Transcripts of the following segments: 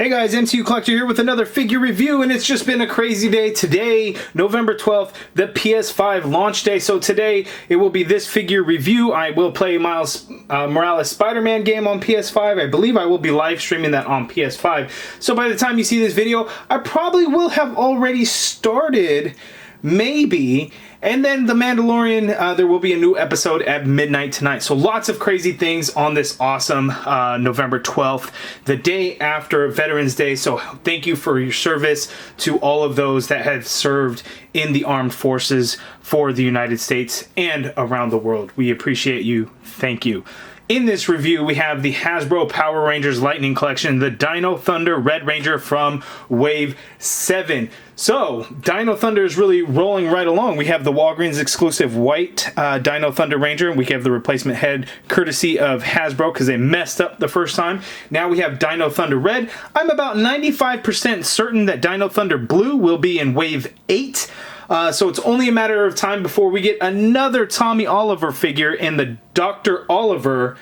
Hey guys, MCU Collector here with another figure review, and it's just been a crazy day. Today, November 12th, the PS5 launch day. So today, it will be this figure review. I will play Miles Morales Spider-Man game on PS5. I believe I will be live streaming that on PS5. So by the time you see this video, I probably will have already started, maybe. And then The Mandalorian, there will be a new episode at midnight tonight. So lots of crazy things on this awesome November 12th, the day after Veterans Day. So thank you for your service to all of those that have served in the armed forces for the United States and around the world. We appreciate you. Thank you. In this review, we have the Hasbro Power Rangers Lightning Collection, the Dino Thunder Red Ranger from Wave 7. So, Dino Thunder is really rolling right along. We have the Walgreens exclusive white Dino Thunder Ranger. We have the replacement head courtesy of Hasbro because they messed up the first time. Now we have Dino Thunder Red. I'm about 95% certain that Dino Thunder Blue will be in Wave 8. So it's only a matter of time before we get another Tommy Oliver figure in the Dr. Oliver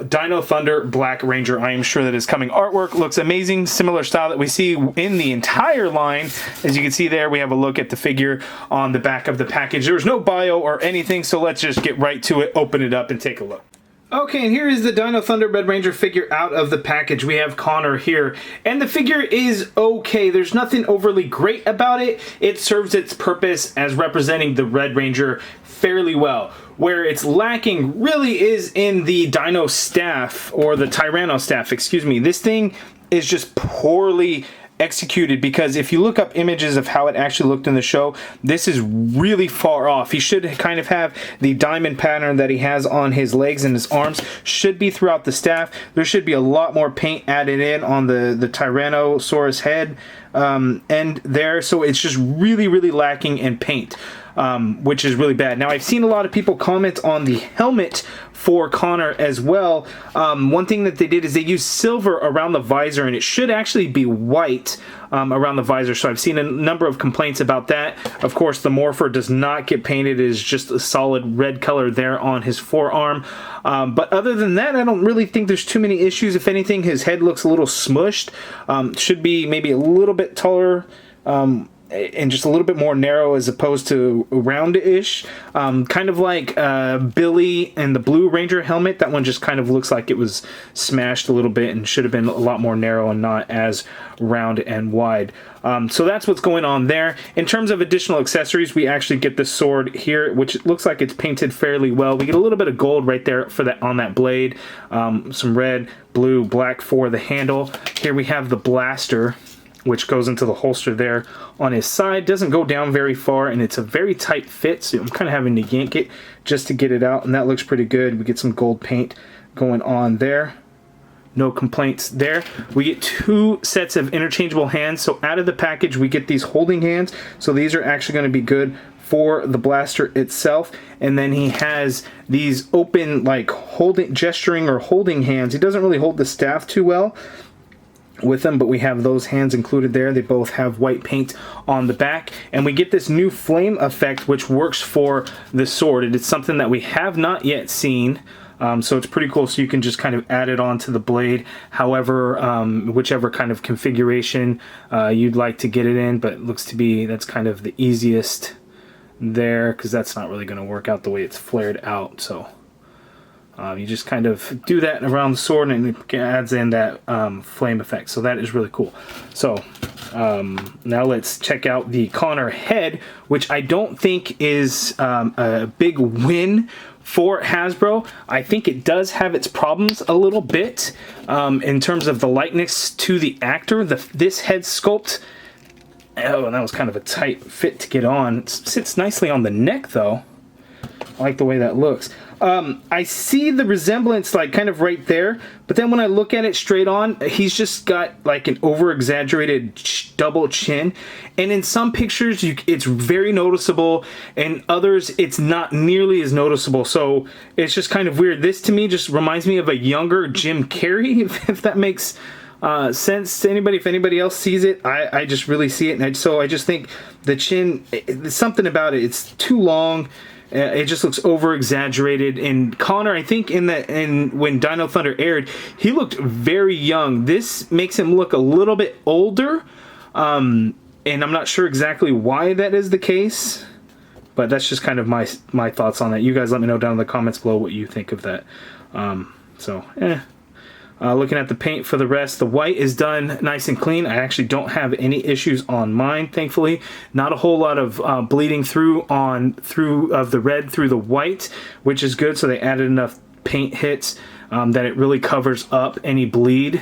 Dino Thunder Black Ranger. I am sure that is coming. Artwork looks amazing. Similar style that we see in the entire line. As you can see there, we have a look at the figure on the back of the package. There's no bio or anything, so let's just get right to it, open it up, and take a look. Okay, and here is the Dino Thunder Red Ranger figure out of the package. We have Connor here, and the figure is okay. There's nothing overly great about it. It serves its purpose as representing the Red Ranger fairly well. Where it's lacking really is in the Dino staff, or the Tyranno staff, excuse me. This thing is just poorly executed, because if you look up images of how it actually looked in the show, this is really far off. He should kind of have the diamond pattern that he has on his legs and his arms should be throughout the staff. There should be a lot more paint added in on the Tyrannosaurus head and there, so it's just really lacking in paint. Which is really bad. Now, I've seen a lot of people comment on the helmet for Connor as well. One thing that they did is they used silver around the visor, and it should actually be white around the visor. So I've seen a number of complaints about that. Of course, the Morpher does not get painted. It is just a solid red color there on his forearm. But other than that, I don't really think there's too many issues. If anything, his head looks a little smushed. Should be maybe a little bit taller, and just a little bit more narrow as opposed to round-ish. Kind of like Billy and the Blue Ranger helmet. That one just kind of looks like it was smashed a little bit and should have been a lot more narrow and not as round and wide. So that's what's going on there. In terms of additional accessories, we actually get the sword here, which looks like it's painted fairly well. We get a little bit of gold right there for that on that blade. Some red, blue, black for the handle. Here we have the blaster, which goes into the holster there on his side. Doesn't go down very far, and it's a very tight fit, so I'm kind of having to yank it just to get it out, and that looks pretty good. We get some gold paint going on there. No complaints there. We get two sets of interchangeable hands, so out of the package we get these holding hands, so these are actually going to be good for the blaster itself. And then he has these open, like, gesturing or holding hands. He doesn't really hold the staff too well with them, but we have those hands included there. They both have white paint on the back, and we get this new flame effect which works for the sword. It is something that we have not yet seen, so it's pretty cool. So you can just kind of add it onto the blade however, whichever kind of configuration you'd like to get it in, but it looks to be that's kind of the easiest there, because that's not really going to work out the way it's flared out. So you just kind of do that around the sword, and it adds in that flame effect. So that is really cool. So now let's check out the Connor head, which I don't think is a big win for Hasbro. I think it does have its problems a little bit in terms of the likeness to the actor. This head sculpt, oh, and that was kind of a tight fit to get on. It sits nicely on the neck, though. I like the way that looks. I see the resemblance, like, kind of right there, but then when I look at it straight on, he's just got like an over-exaggerated double chin, and in some pictures it's very noticeable, and others it's not nearly as noticeable, so it's just kind of weird. This to me just reminds me of a younger Jim Carrey, if that makes sense to anybody. If anybody else sees it, I just really see it, and so I just think the chin, there's something about it. It's too long. It just looks over exaggerated. And Connor, I think when Dino Thunder aired, he looked very young. This makes him look a little bit older, and I'm not sure exactly why that is the case, but that's just kind of my thoughts on that. You guys let me know down in the comments below what you think of that. Looking at the paint for the rest, the white is done nice and clean. I actually don't have any issues on mine, thankfully. Not a whole lot of bleeding through of the red through the white, which is good. So they added enough paint hits that it really covers up any bleed.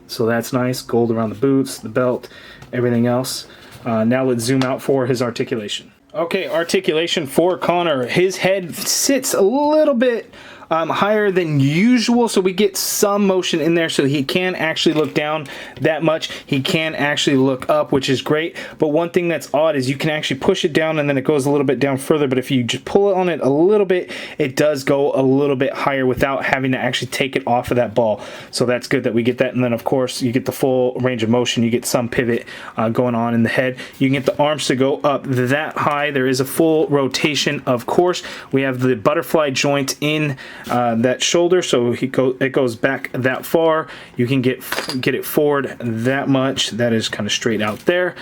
So that's nice. Gold around the boots, the belt, everything else. Now let's zoom out for his articulation. Okay, articulation for Connor. His head sits a little bit higher than usual, so we get some motion in there, so he can actually look down that much. He can actually look up, which is great. But one thing that's odd is you can actually push it down and then it goes a little bit down further, but if you just pull on it a little bit, it does go a little bit higher without having to actually take it off of that ball. So that's good that we get that. And then of course you get the full range of motion. You get some pivot going on in the head. You can get the arms to go up that high. There is a full rotation, of course. We have the butterfly joint in that shoulder, so it goes back that far. You can get it forward that much. That is kind of straight out there.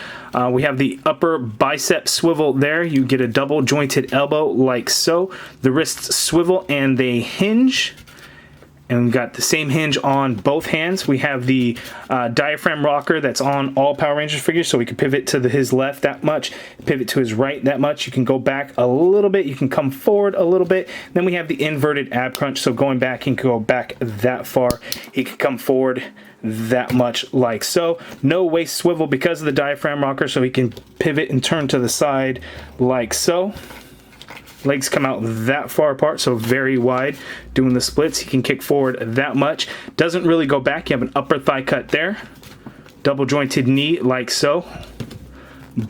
We have the upper bicep swivel there. You get a double jointed elbow like so. The wrists swivel and they hinge. And we've got the same hinge on both hands. We have the diaphragm rocker that's on all Power Rangers figures, so we can pivot to his left that much, pivot to his right that much. You can go back a little bit. You can come forward a little bit. Then we have the inverted ab crunch, so going back, he can go back that far. He can come forward that much like so. No waist swivel because of the diaphragm rocker, so he can pivot and turn to the side like so. Legs come out that far apart, so very wide. Doing the splits, he can kick forward that much. Doesn't really go back. You have an upper thigh cut there. Double jointed knee like so.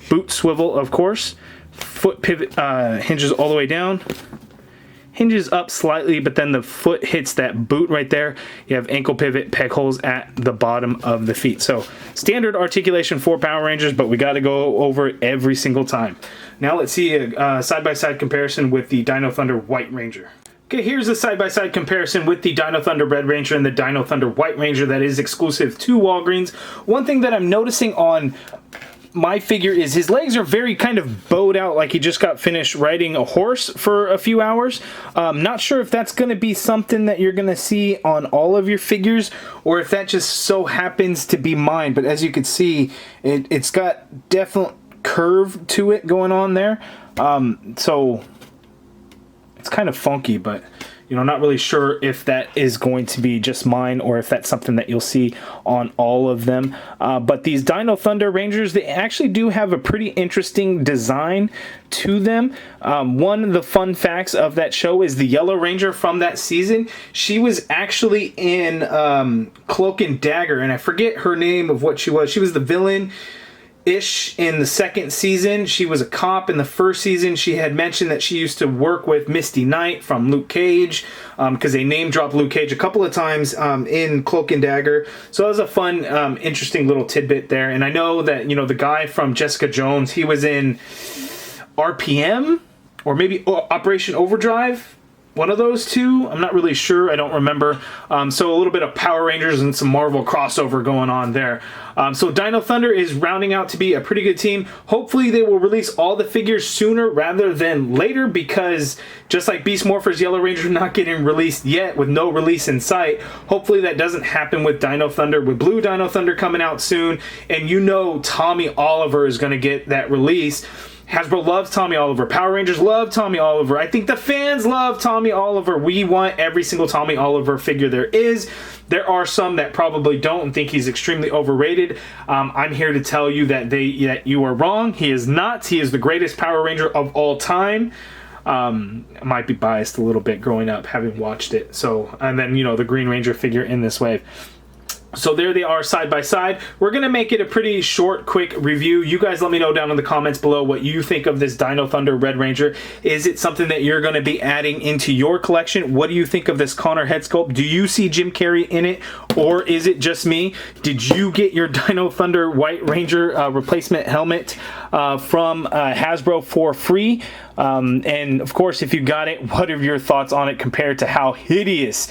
Boot swivel, of course. Foot pivot hinges all the way down. Hinges up slightly, but then the foot hits that boot right there. You have ankle pivot, peg holes at the bottom of the feet. So standard articulation for Power Rangers, but we got to go over it every single time. Now let's see a side-by-side comparison with the Dino Thunder White Ranger. Okay, here's a side-by-side comparison with the Dino Thunder Red Ranger and the Dino Thunder White Ranger that is exclusive to Walgreens. One thing that I'm noticing on my figure is his legs are very kind of bowed out, like he just got finished riding a horse for a few hours. Not sure if that's going to be something that you're going to see on all of your figures, or if that just so happens to be mine. But as you can see, it's got definite curve to it going on there. So it's kind of funky, but you know, not really sure if that is going to be just mine or if that's something that you'll see on all of them. But these Dino Thunder Rangers, they actually do have a pretty interesting design to them. One of the fun facts of that show is the Yellow Ranger from that season. She was actually in Cloak and Dagger, and I forget her name of what she was. She was the villain ish in the second season. She was a cop in the first season. She had mentioned that she used to work with Misty Knight from Luke Cage, because they name dropped Luke Cage a couple of times in Cloak and Dagger. So that was a fun, interesting little tidbit there. And I know that, you know, the guy from Jessica Jones, he was in RPM or maybe Operation Overdrive. One of those two. I'm not really sure. I don't remember. So a little bit of Power Rangers and some Marvel crossover going on there. So Dino Thunder is rounding out to be a pretty good team. Hopefully they will release all the figures sooner rather than later, because just like Beast Morphers Yellow Ranger not getting released yet with no release in sight, hopefully that doesn't happen with Dino Thunder, with Blue Dino Thunder coming out soon. And you know Tommy Oliver is going to get that release. Hasbro loves Tommy Oliver. Power Rangers love Tommy Oliver. I think the fans love Tommy Oliver. We want every single Tommy Oliver figure there is. There are some that probably don't and think he's extremely overrated. I'm here to tell you that you are wrong. He is not. He is the greatest Power Ranger of all time. I might be biased a little bit growing up having watched it. So, and then, you know, the Green Ranger figure in this wave. So there they are side by side. We're going to make it a pretty short, quick review. You guys let me know down in the comments below what you think of this Dino Thunder Red Ranger. Is it something that you're going to be adding into your collection? What do you think of this Connor head sculpt? Do you see Jim Carrey in it, or is it just me? Did you get your Dino Thunder White Ranger replacement helmet? from Hasbro for free. And of course, if you got it, what are your thoughts on it compared to how hideous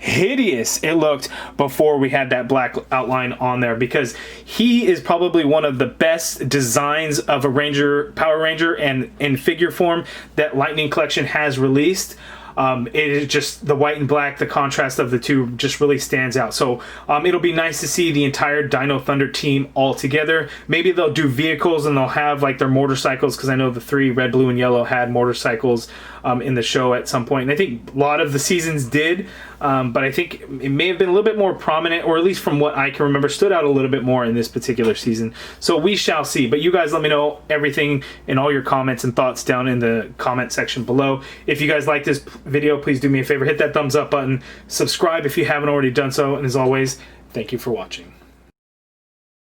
it looked before we had that black outline on there? Because he is probably one of the best designs of a Power Ranger and in figure form that Lightning Collection has released. It is just the white and black, the contrast of the two just really stands out. So it'll be nice to see the entire Dino Thunder team all together. Maybe they'll do vehicles and they'll have like their motorcycles, because I know the 3 red, blue, and yellow had motorcycles in the show at some point. And I think a lot of the seasons did, but I think it may have been a little bit more prominent, or at least from what I can remember, stood out a little bit more in this particular season. So we shall see. But you guys let me know everything and all your comments and thoughts down in the comment section below. If you guys like this video, please do me a favor, hit that thumbs up button, subscribe if you haven't already done so, and as always, thank you for watching.